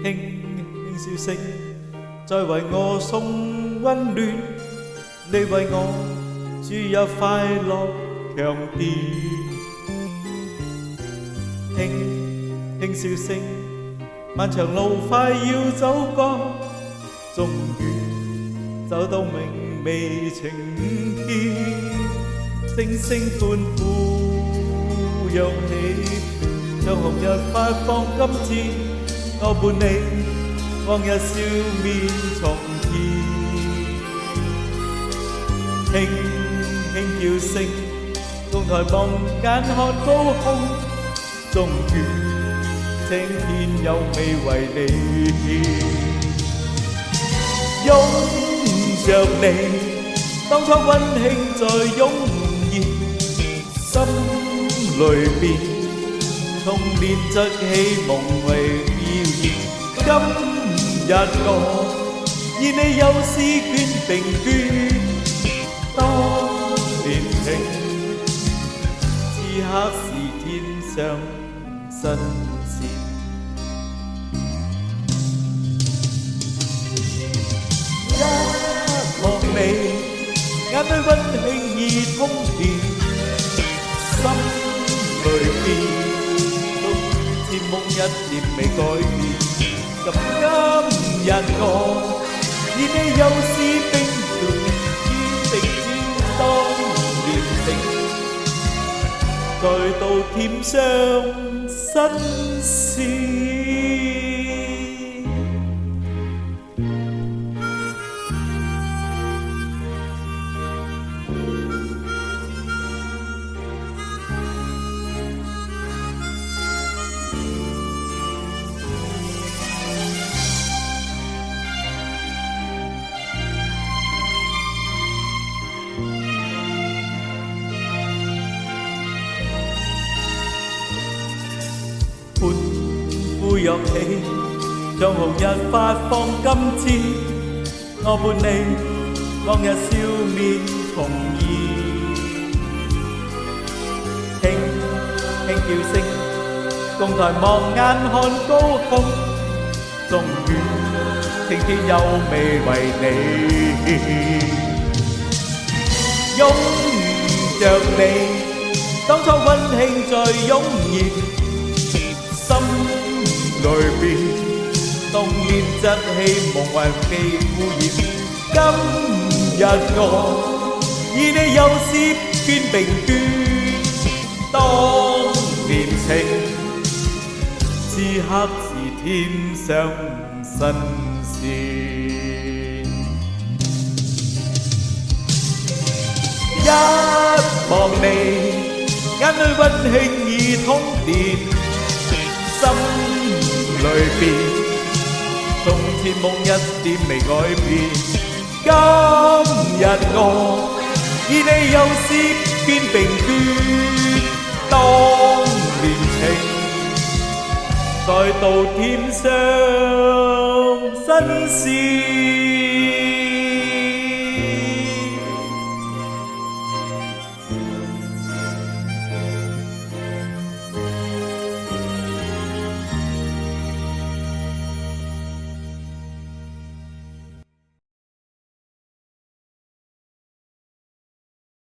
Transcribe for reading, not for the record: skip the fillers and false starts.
輕輕笑聲，再為我送溫暖，你為我注入快樂強電。輕輕笑聲，漫長路快要走過，終於走到明媚晴天，聲聲歡呼揚起，像紅日發放金箭，我伴你往日笑面重現。輕輕叫聲，共抬望眼看高空，終於青天有美為你，擁着你，當初溫馨再湧現，心裏邊童年着起夢為飄然。今日我以你有詩卷並卷，當年情此刻是天上新鮮。一望你，眼裏溫馨已通電，心裏邊都似夢一點未改變。今日我以你有詩冰斷，堅定當年情，再度添上新鮮。歡呼躍起，像紅日發放金箭，我伴你往日笑面重現。輕輕叫聲，共抬望眼看高空，終於青天有美為你，擁着你，當初溫馨再湧現。心裏邊童年窒氣夢幻被污染，今日我以你有詩卷並卷，當年情此刻是天上新鮮。一望你，眼裏溫馨已通電，心裏邊從前夢一點未改變。今日我以你有詩卷並卷，當年情再度添上新鮮。